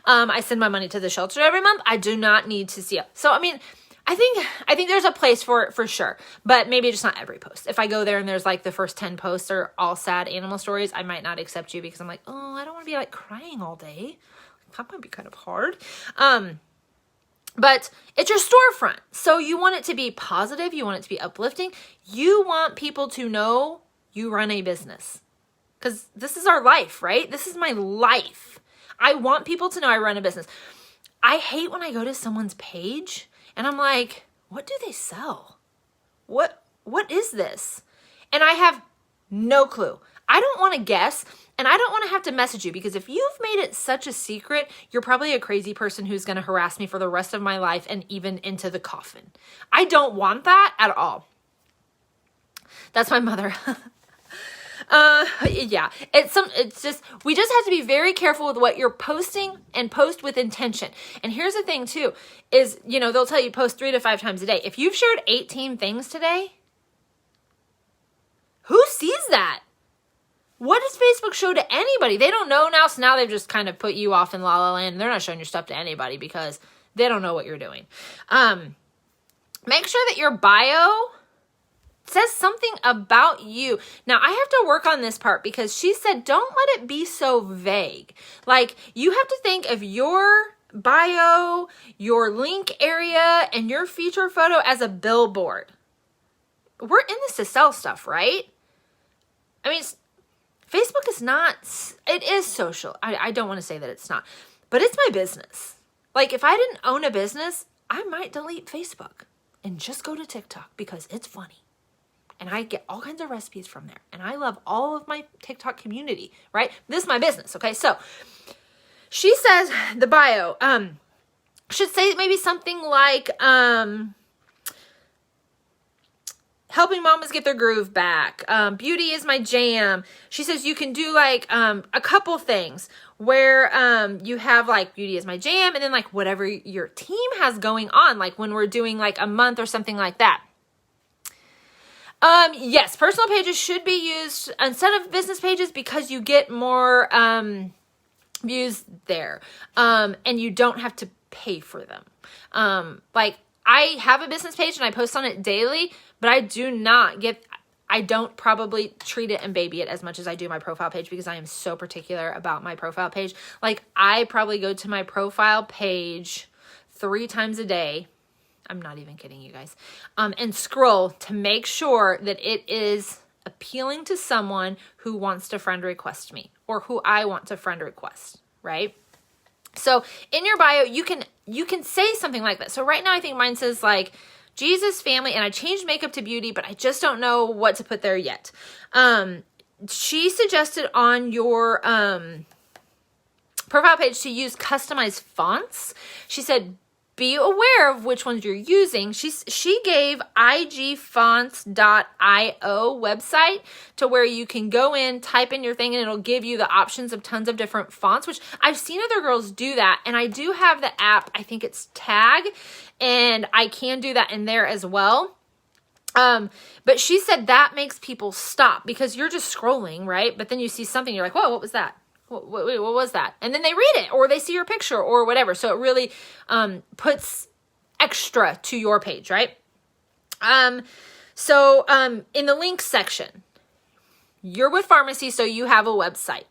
I send my money to the shelter every month. I do not need to see it. So, I mean, I think there's a place for it for sure, but maybe just not every post. If I go there and there's like the first 10 posts are all sad animal stories, I might not accept you because I'm like, oh, I don't want to be like crying all day. That might be kind of hard. But it's your storefront. So you want it to be positive. You want it to be uplifting. You want people to know you run a business because this is our life, right? This is my life. I want people to know I run a business. I hate when I go to someone's page and I'm like, what do they sell? What is this? And I have no clue. I don't want to guess, and I don't want to have to message you because if you've made it such a secret, you're probably a crazy person who's going to harass me for the rest of my life and even into the coffin. I don't want that at all. That's my mother. Yeah, we just have to be very careful with what you're posting and post with intention. And here's the thing too, is, they'll tell you post 3 to 5 times a day. If you've shared 18 things today, who sees that? What does Facebook show to anybody? They don't know now, so now they've just kind of put you off in La La Land. They're not showing your stuff to anybody because they don't know what you're doing. Make sure that your bio says something about you. Now, I have to work on this part because she said, don't let it be so vague. Like, you have to think of your bio, your link area, and your feature photo as a billboard. We're in this to sell stuff, right? I mean, Facebook is not, it is social. I don't want to say that it's not, but it's my business. Like, if I didn't own a business, I might delete Facebook and just go to TikTok because it's funny. And I get all kinds of recipes from there. And I love all of my TikTok community, right? This is my business, okay? So she says the bio should say maybe something like helping mamas get their groove back. Beauty is my jam. She says you can do like a couple things where you have like beauty is my jam and then like whatever your team has going on, like when we're doing like a month or something like that. Yes, personal pages should be used instead of business pages because you get more views there. And you don't have to pay for them. Like I have a business page and I post on it daily, but I don't probably treat it and baby it as much as I do my profile page because I am so particular about my profile page. Like I probably go to my profile page 3 times a day. I'm not even kidding you guys. And scroll to make sure that it is appealing to someone who wants to friend request me or who I want to friend request, right? So in your bio, you can say something like that. So right now I think mine says like Jesus family, and I changed makeup to beauty, but I just don't know what to put there yet. She suggested on your profile page to use customized fonts. She said, be aware of which ones you're using. She gave igfonts.io website to where you can go in, type in your thing, and it'll give you the options of tons of different fonts, which I've seen other girls do that. And I do have the app, I think it's Tag, and I can do that in there as well. But she said that makes people stop because you're just scrolling, right? But then you see something, you're like, whoa, what was that? Wait, what was that? And then they read it or they see your picture or whatever. So it really puts extra to your page, right? So in the links section, you're with pharmacy, so you have a website.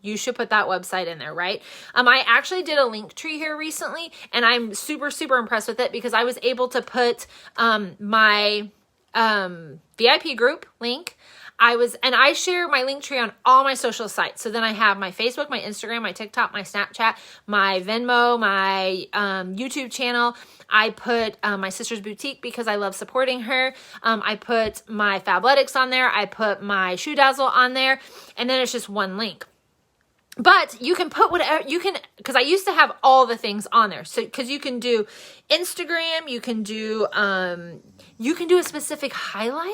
You should put that website in there, right? I actually did a link tree here recently, and I'm super, super impressed with it because I was able to put my VIP group link. I share my link tree on all my social sites. So then I have my Facebook, my Instagram, my TikTok, my Snapchat, my Venmo, my YouTube channel. I put my sister's boutique because I love supporting her. I put my Fabletics on there. I put my Shoe Dazzle on there. And then it's just one link. But you can put whatever you can, because I used to have all the things on there. So, because you can do Instagram, you can do a specific highlight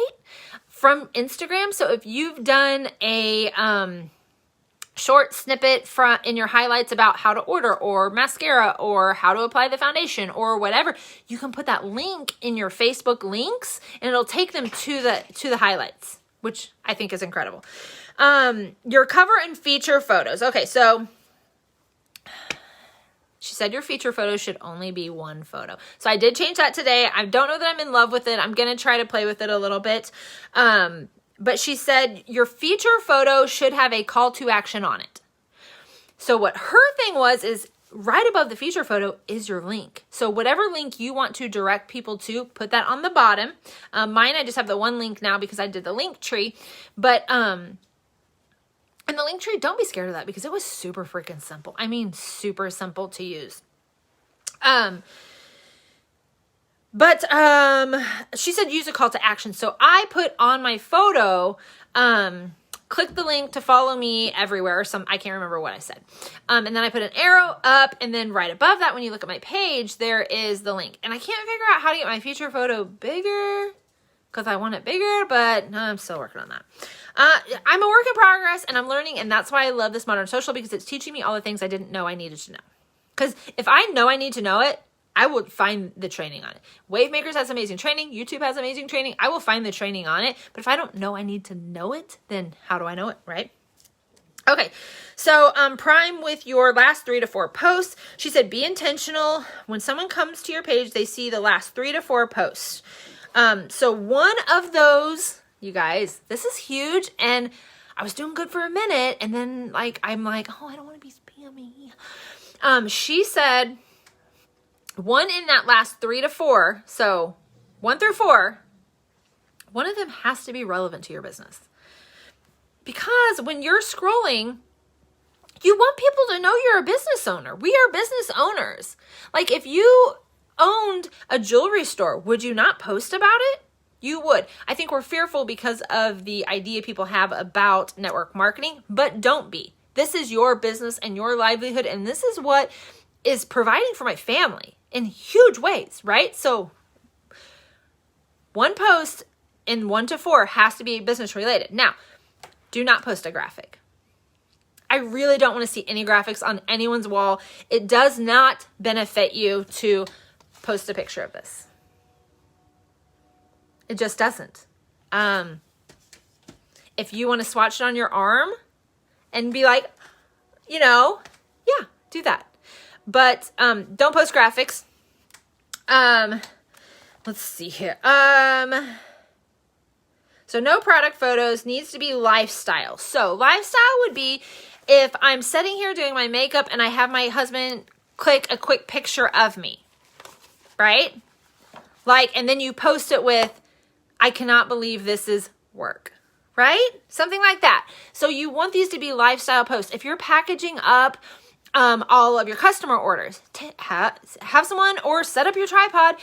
from Instagram. So if you've done a short snippet in your highlights about how to order or mascara or how to apply the foundation or whatever, you can put that link in your Facebook links and it'll take them to the highlights, which I think is incredible. Your cover and feature photos. Okay, so she said your feature photos should only be one photo. So I did change that today. I don't know that I'm in love with it. I'm going to try to play with it a little bit. But she said your feature photo should have a call to action on it. So what her thing is right above the feature photo is your link. So whatever link you want to direct people to, put that on the bottom. Mine, I just have the one link now because I did the link tree. But, and the link tree, don't be scared of that because it was super freaking simple. I mean, super simple to use. But she said use a call to action. So I put on my photo, click the link to follow me everywhere or I can't remember what I said. And then I put an arrow up and then right above that, when you look at my page, there is the link. And I can't figure out how to get my feature photo bigger because I want it bigger, but I'm still working on that. I'm a work in progress and I'm learning, and that's why I love this modern social because it's teaching me all the things I didn't know I needed to know. Because if I know I need to know it, I will find the training on it. Wavemakers has amazing training. YouTube has amazing training. I will find the training on it. But if I don't know I need to know it, then how do I know it, right? Okay, so prime with your last 3 to 4 posts. She said be intentional. When someone comes to your page, they see the last 3 to 4 posts. So one of those, you guys, this is huge. And I was doing good for a minute. And then I'm like, oh, I don't want to be spammy. She said one in that last 3 to 4. So 1 through 4, one of them has to be relevant to your business. Because when you're scrolling, you want people to know you're a business owner. We are business owners. Like if you owned a jewelry store, would you not post about it? You would. I think we're fearful because of the idea people have about network marketing, but don't be. This is your business and your livelihood, and this is what is providing for my family in huge ways, right? So one post in 1 to 4 has to be business related. Now, do not post a graphic. I really don't want to see any graphics on anyone's wall. It does not benefit you to post a picture of this. It just doesn't. If you want to swatch it on your arm and be like, yeah, do that. But don't post graphics. Let's see here. So no product photos, needs to be lifestyle. So lifestyle would be if I'm sitting here doing my makeup and I have my husband click a quick picture of me, right? And then you post it with, I cannot believe this is work, right? Something like that. So you want these to be lifestyle posts. If you're packaging up all of your customer orders, have someone or set up your tripod,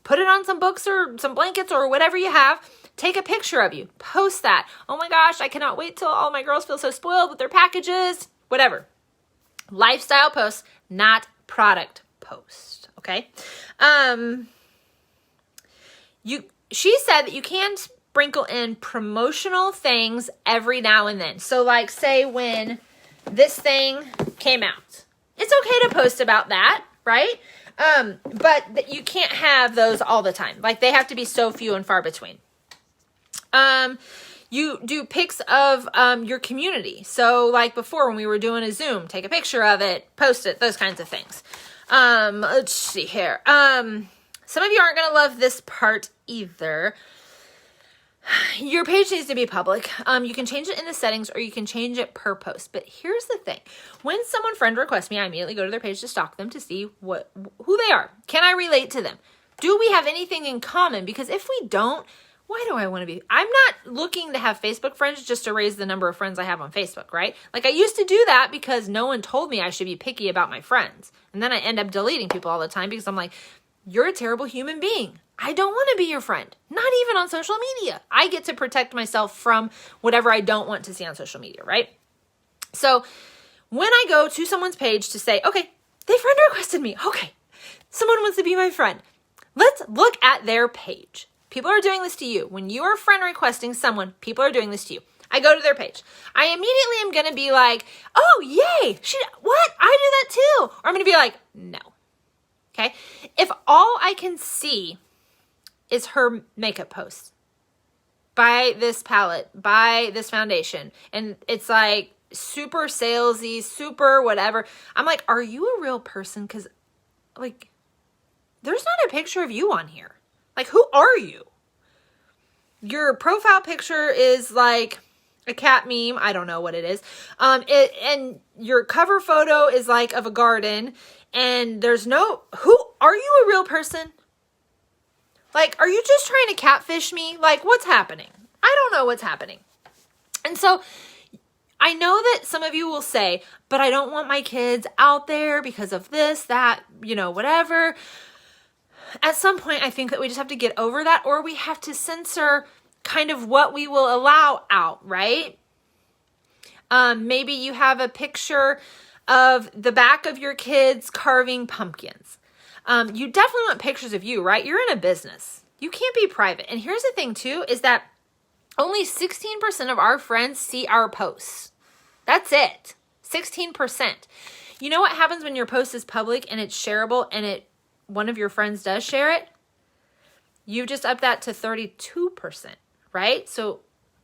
put it on some books or some blankets or whatever you have. Take a picture of you. Post that. Oh my gosh, I cannot wait till all my girls feel so spoiled with their packages. Whatever. Lifestyle posts, not product post. Okay? She said that you can sprinkle in promotional things every now and then. So say when this thing came out. It's okay to post about that, right? But you can't have those all the time. They have to be so few and far between. You do pics of your community. So before when we were doing a Zoom, take a picture of it, post it, those kinds of things. Let's see here. Some of you aren't going to love this part either. Your page needs to be public. You can change it in the settings or you can change it per post. But here's the thing. When someone friend requests me, I immediately go to their page to stalk them to see who they are. Can I relate to them? Do we have anything in common? Because if we don't, why do I want to be? I'm not looking to have Facebook friends just to raise the number of friends I have on Facebook, right? I used to do that because no one told me I should be picky about my friends. And then I end up deleting people all the time because I'm like, you're a terrible human being. I don't want to be your friend. Not even on social media. I get to protect myself from whatever I don't want to see on social media, right? So when I go to someone's page to say, okay, they friend requested me. Okay, someone wants to be my friend. Let's look at their page. People are doing this to you. When you are friend requesting someone, people are doing this to you. I go to their page. I immediately am going to be like, oh, yay. What? I do that too. Or I'm going to be like, no. Okay. If all I can see is her makeup posts, buy this palette, buy this foundation, and it's like super salesy, super whatever. I'm like, are you a real person? Because like, there's not a picture of you on here. Like, who are you? Your profile picture is like a cat meme. I don't know what it is. And your cover photo is like of a garden, and there's no, are you a real person? Like, are you just trying to catfish me? Like, what's happening? I don't know what's happening. And so I know that some of you will say, but I don't want my kids out there because of this, that, whatever. At some point, I think that we just have to get over that, or we have to censor kind of what we will allow out, right? Maybe you have a picture of the back of your kids carving pumpkins. You definitely want pictures of you, right? You're in a business. You can't be private. And here's the thing too, is that only 16% of our friends see our posts. That's it. 16%. You know what happens when your post is public and it's shareable and one of your friends does share it? You just up that to 32%, right? So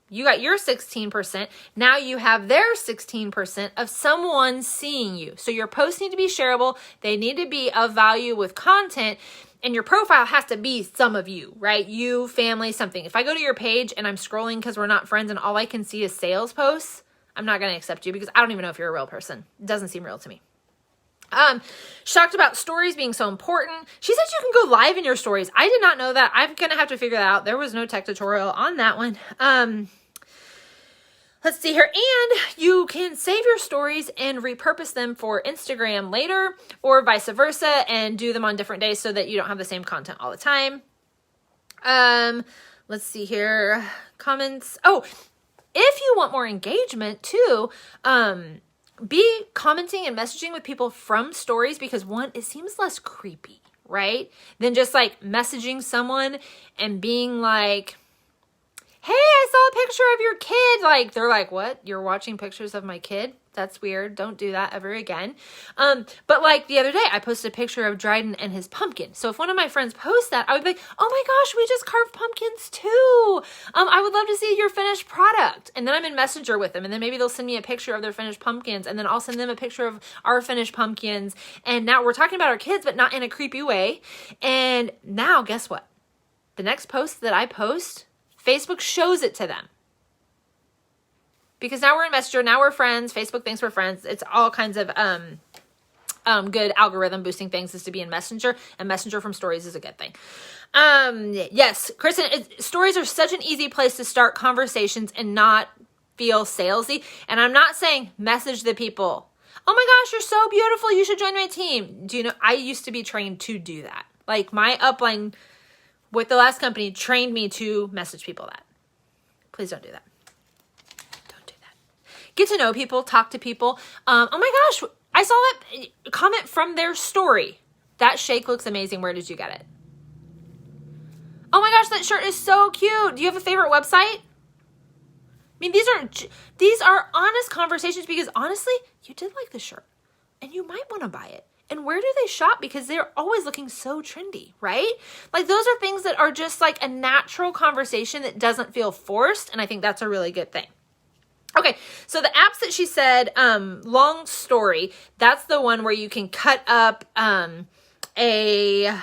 you got your 16%. Now you have their 16% of someone seeing you. So your posts need to be shareable. They need to be of value with content. And your profile has to be some of you, right? You, family, something. If I go to your page and I'm scrolling because we're not friends and all I can see is sales posts, I'm not going to accept you because I don't even know if you're a real person. It doesn't seem real to me. Shocked about stories being so important. She said you can go live in your stories. I did not know that. I'm going to have to figure that out. There was no tech tutorial on that one. Let's see here. And you can save your stories and repurpose them for Instagram later or vice versa and do them on different days so that you don't have the same content all the time. Let's see here. Comments. Oh, if you want more engagement too, be commenting and messaging with people from stories because one, it seems less creepy, right? Than just like messaging someone and being like, hey, I saw a picture of your kid. Like, they're like, what? You're watching pictures of my kid? That's weird. Don't do that ever again. But like the other day, I posted a picture of Dryden and his pumpkin. So if one of my friends posts that, I would be like, oh my gosh, we just carved pumpkins too. I would love to see your finished product. And then I'm in Messenger with them. And then maybe they'll send me a picture of their finished pumpkins. And then I'll send them a picture of our finished pumpkins. And now we're talking about our kids, but not in a creepy way. And now guess what? The next post that I post, Facebook shows it to them. Because now we're in Messenger, now we're friends. Facebook thinks we're friends. It's all kinds of good algorithm boosting things is to be in Messenger, and Messenger from stories is a good thing. Yes, Kristen, stories are such an easy place to start conversations and not feel salesy. And I'm not saying message the people. Oh my gosh, you're so beautiful. You should join my team. Do you know, I used to be trained to do that. Like my upline with the last company trained me to message people that. Please don't do that. Get to know people, talk to people. Oh my gosh, I saw that comment from their story. That shake looks amazing. Where did you get it? Oh my gosh, that shirt is so cute. Do you have a favorite website? I mean, these are honest conversations because honestly, you did like the shirt and you might want to buy it. And where do they shop? Because they're always looking so trendy, right? Like those are things that are just like a natural conversation that doesn't feel forced. And I think that's a really good thing. Okay, so the apps that she said, long story, that's the one where you can cut up a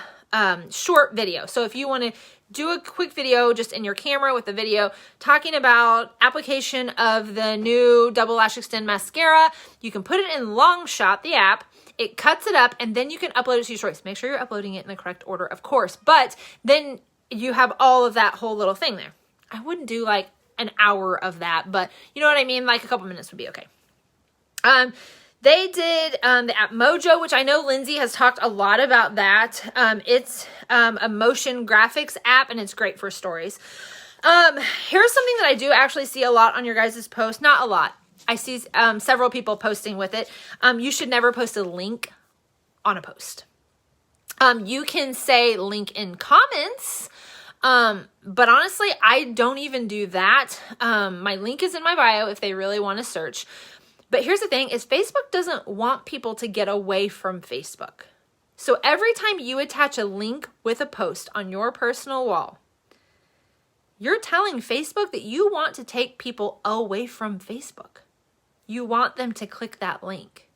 short video. So if you want to do a quick video just in your camera with the video talking about application of the new Double Lash Extend Mascara, you can put it in Long Shot, the app. It cuts it up, and then you can upload it to your stories. Make sure you're uploading it in the correct order, of course. But then you have all of that whole little thing there. I wouldn't do like an hour of that, but you know what I mean? Like a couple minutes would be okay. They did the app Mojo, which I know Lindsay has talked a lot about that. It's a motion graphics app, and it's great for stories. Here's something that I do actually see a lot on your guys' posts. Not a lot. I see several people posting with it. You should never post a link on a post. You can say link in comments, but honestly, I don't even do that. My link is in my bio if they really want to search. But here's the thing is Facebook doesn't want people to get away from Facebook. So every time you attach a link with a post on your personal wall, you're telling Facebook that you want to take people away from Facebook. You want them to click that link.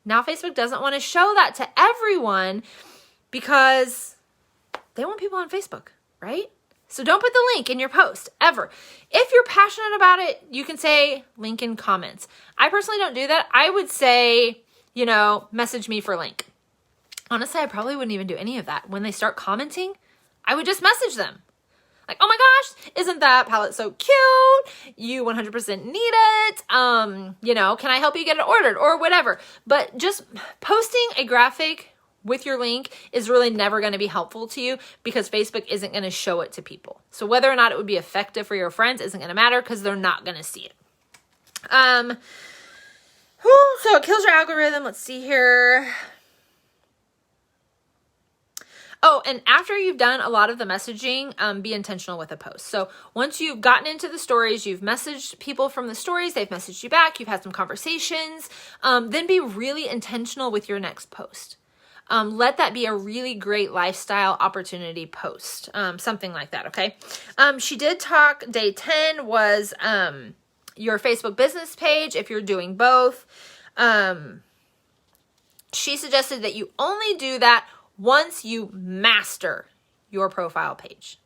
Now, Facebook doesn't want to show that to everyone because they want people on Facebook, right? So don't put the link in your post ever. If you're passionate about it, you can say link in comments. I personally don't do that. I would say, message me for link. Honestly, I probably wouldn't even do any of that. When they start commenting, I would just message them. Like, oh my gosh, isn't that palette so cute? You 100% need it. Can I help you get it ordered or whatever? But just posting a graphic with your link is really never going to be helpful to you because Facebook isn't going to show it to people. So whether or not it would be effective for your friends isn't going to matter because they're not going to see it. So it kills your algorithm. Let's see here. Oh, and after you've done a lot of the messaging, be intentional with a post. So once you've gotten into the stories, you've messaged people from the stories, they've messaged you back, you've had some conversations, then be really intentional with your next post. Let that be a really great lifestyle opportunity post, something like that, okay? She did talk, day 10 was your Facebook business page, if you're doing both. She suggested that you only do that once you master your profile page.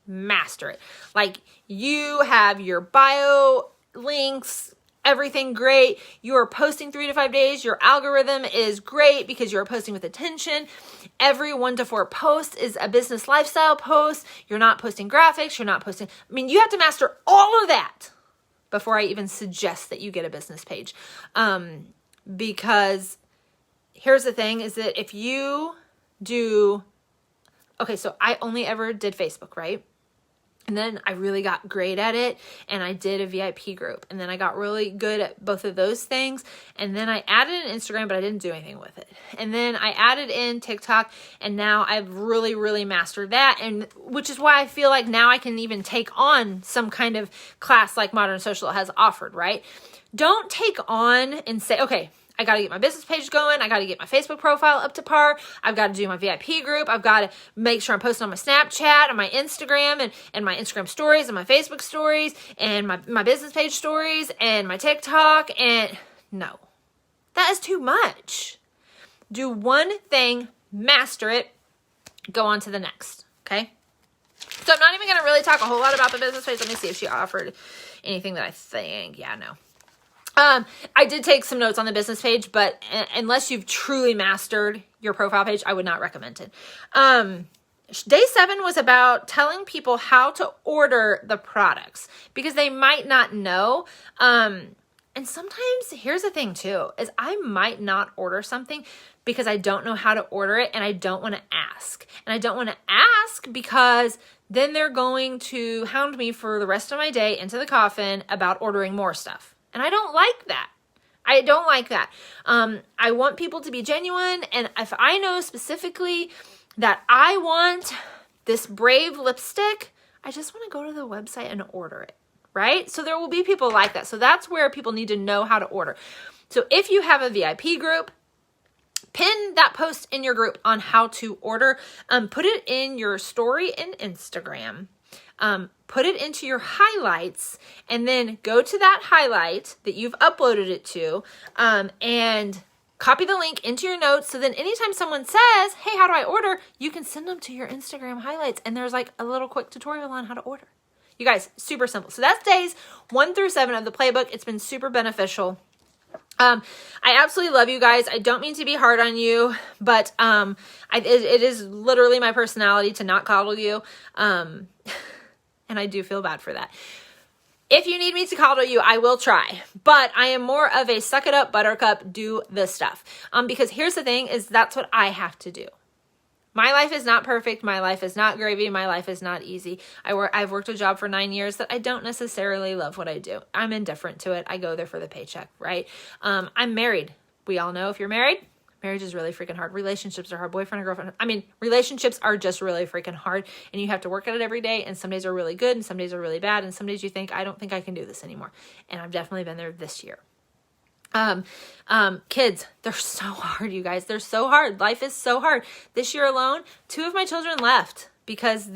Master it. Like you have your bio links, everything great. You are posting 3 to 5 days. Your algorithm is great because you're posting with attention. Every 1 to 4 post is a business lifestyle post. You're not posting graphics. You're not posting. You have to master all of that before I even suggest that you get a business page. Because here's the thing is that if you so I only ever did Facebook, right? And then I really got great at it and I did a VIP group and then I got really good at both of those things. And then I added an Instagram, but I didn't do anything with it. And then I added in TikTok and now I've really, really mastered that. And which is why I feel like now I can even take on some kind of class like Modern Social has offered, right? Don't take on and say, okay, I got to get my business page going. I got to get my Facebook profile up to par. I've got to do my VIP group. I've got to make sure I'm posting on my Snapchat and my Instagram and my Instagram stories and my Facebook stories and my business page stories and my TikTok. And no, that is too much. Do one thing, master it, go on to the next. Okay. So I'm not even going to really talk a whole lot about the business page. Let me see if she offered anything that I think. Yeah, no. I did take some notes on the business page, but unless you've truly mastered your profile page, I would not recommend it. Day 7 was about telling people how to order the products because they might not know. And sometimes here's the thing too, is I might not order something because I don't know how to order it and I don't want to ask. And I don't want to ask because then they're going to hound me for the rest of my day into the coffin about ordering more stuff. And I don't like that. I don't like that. I want people to be genuine. And if I know specifically that I want this Brave lipstick, I just want to go to the website and order it, right? So there will be people like that. So that's where people need to know how to order. So if you have a VIP group, pin that post in your group on how to order. Put it in your story in Instagram. Put it into your highlights and then go to that highlight that you've uploaded it to and copy the link into your notes. So then anytime someone says, hey, how do I order? You can send them to your Instagram highlights and there's like a little quick tutorial on how to order. You guys, super simple. So that's days 1 through 7 of the playbook. It's been super beneficial. I absolutely love you guys. I don't mean to be hard on you, but it is literally my personality to not coddle you. And I do feel bad for that. If you need me to coddle you, I will try. But I am more of a suck it up, buttercup, do the stuff. Because here's the thing is that's what I have to do. My life is not perfect. My life is not gravy. My life is not easy. I've worked a job for 9 years that I don't necessarily love what I do. I'm indifferent to it. I go there for the paycheck, right? I'm married. We all know if you're married, marriage is really freaking hard. Relationships are hard. Boyfriend and girlfriend. I mean, relationships are just really freaking hard, and you have to work at it every day. And some days are really good, and some days are really bad, and some days you think, I don't think I can do this anymore. And I've definitely been there this year. Kids, they're so hard, you guys. They're so hard. Life is so hard. This year alone, 2 of my children left because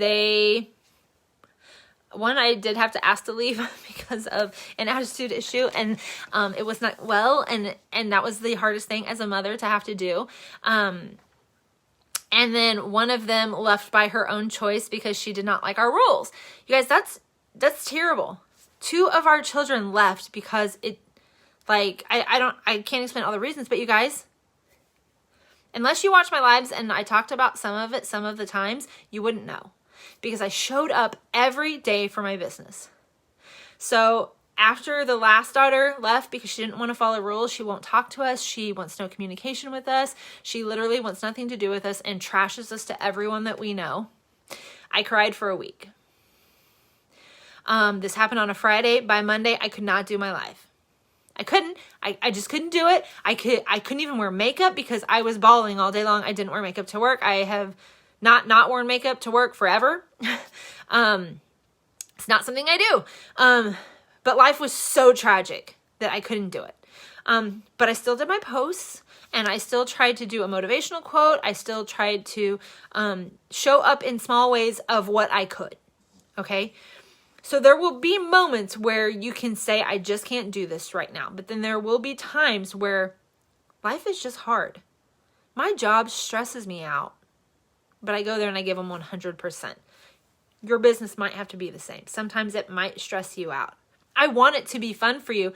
one I did have to ask to leave because of an attitude issue, and it was not well, and that was the hardest thing as a mother to have to do. And then one of them left by her own choice because she did not like our rules. You guys, that's terrible. 2 of our children left because I can't explain all the reasons, but you guys, unless you watch my lives and I talked about some of it, some of the times, you wouldn't know. Because I showed up every day for my business. So after the last daughter left because she didn't want to follow rules, she won't talk to us. She wants no communication with us. She literally wants nothing to do with us and trashes us to everyone that we know. I cried for a week. This happened on a Friday. By Monday, I could not do my live. I couldn't. I just couldn't do it. I couldn't even wear makeup because I was bawling all day long. I didn't wear makeup to work. I have not worn makeup to work forever. It's not something I do. But life was so tragic that I couldn't do it. But I still did my posts, and I still tried to do a motivational quote. I still tried to show up in small ways of what I could. Okay? So there will be moments where you can say, I just can't do this right now. But then there will be times where life is just hard. My job stresses me out. But I go there and I give them 100%. Your business might have to be the same. Sometimes it might stress you out. I want it to be fun for you,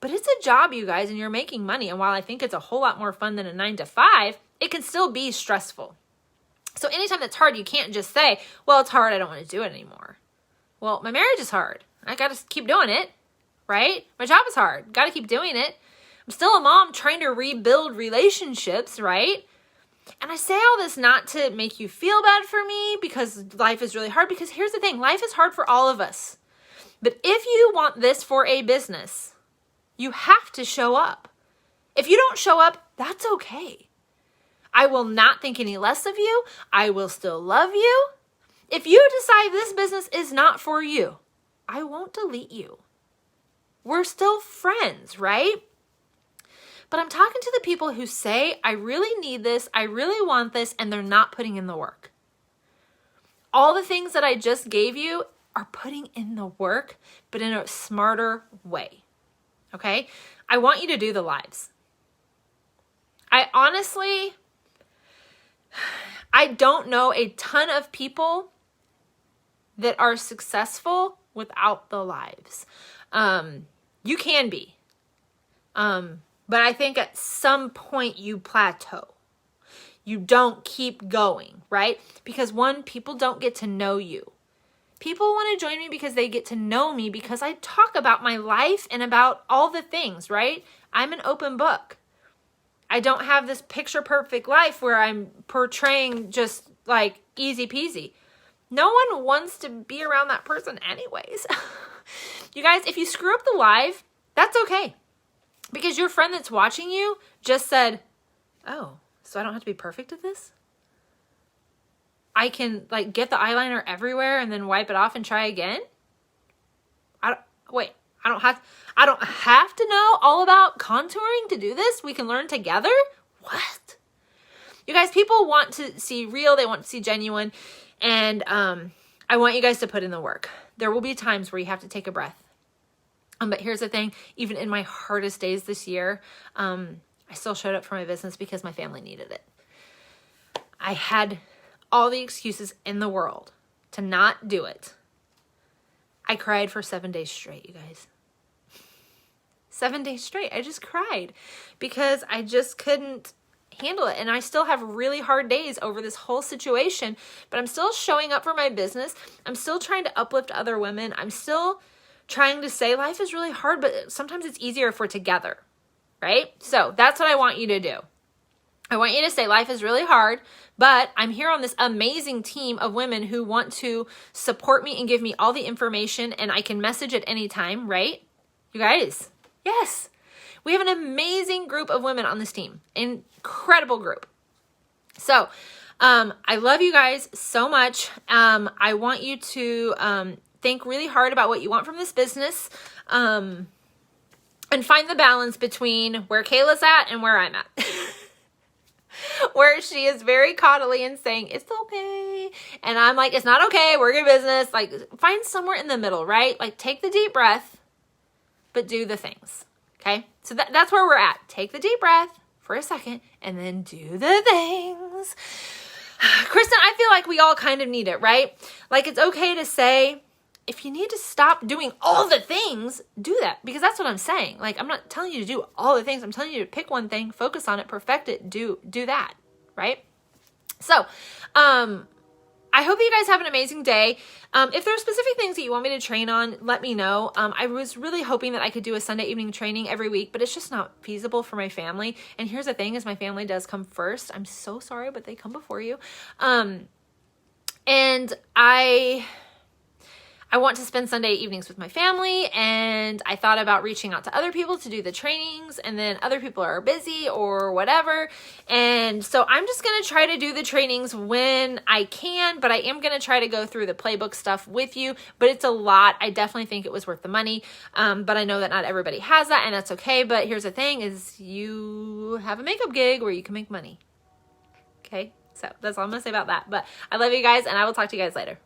but it's a job, you guys, and you're making money. And while I think it's a whole lot more fun than a 9 to 5, it can still be stressful. So anytime it's hard, you can't just say, well, it's hard, I don't want to do it anymore. Well, my marriage is hard. I got to keep doing it, right? My job is hard. Got to keep doing it. I'm still a mom trying to rebuild relationships, right? And I say all this not to make you feel bad for me because life is really hard. Because here's the thing, life is hard for all of us. But if you want this for a business, you have to show up. If you don't show up, that's okay. I will not think any less of you. I will still love you. If you decide this business is not for you, I won't delete you. We're still friends, right? But I'm talking to the people who say, I really need this, I really want this, and they're not putting in the work. All the things that I just gave you are putting in the work, but in a smarter way. Okay? I want you to do the lives. I don't know a ton of people that are successful without the lives. You can be. But I think at some point you plateau. You don't keep going, right? Because one, people don't get to know you. People want to join me because they get to know me because I talk about my life and about all the things, right? I'm an open book. I don't have this picture perfect life where I'm portraying just like easy peasy. No one wants to be around that person anyways. You guys, if you screw up the live, that's okay. Because your friend that's watching you just said, oh, so I don't have to be perfect at this? I can get the eyeliner everywhere and then wipe it off and try again? I don't have to know all about contouring to do this? We can learn together? What? You guys, people want to see real, they want to see genuine, and I want you guys to put in the work. There will be times where you have to take a breath. But here's the thing, even in my hardest days this year, I still showed up for my business because my family needed it. I had all the excuses in the world to not do it. I cried for 7 days straight, you guys. 7 days straight. I just cried because I just couldn't handle it. And I still have really hard days over this whole situation, but I'm still showing up for my business. I'm still trying to uplift other women. I'm still trying to say life is really hard, but sometimes it's easier if we're together, right? So that's what I want you to do. I want you to say life is really hard, but I'm here on this amazing team of women who want to support me and give me all the information, and I can message at any time, right? You guys, yes. We have an amazing group of women on this team. Incredible group. So I love you guys so much. I want you to think really hard about what you want from this business, and find the balance between where Kayla's at and where I'm at. Where she is very coddly and saying, it's okay. And I'm like, it's not okay. We're good business. Like, find somewhere in the middle, right? Like, take the deep breath, but do the things. Okay? So that's where we're at. Take the deep breath for a second and then do the things. Kristen, I feel like we all kind of need it, right? Like, it's okay to say, if you need to stop doing all the things, do that, because that's what I'm saying. Like, I'm not telling you to do all the things. I'm telling you to pick one thing, focus on it, perfect it, do that, right? So, I hope you guys have an amazing day. If there are specific things that you want me to train on, let me know. I was really hoping that I could do a Sunday evening training every week, but it's just not feasible for my family. And here's the thing, is my family does come first. I'm so sorry, but they come before you. And I want to spend Sunday evenings with my family, and I thought about reaching out to other people to do the trainings, and then other people are busy or whatever. And so I'm just going to try to do the trainings when I can, but I am going to try to go through the playbook stuff with you, but it's a lot. I definitely think it was worth the money. But I know that not everybody has that, and that's okay. But here's the thing, is you have a makeup gig where you can make money. Okay. So that's all I'm going to say about that, but I love you guys, and I will talk to you guys later.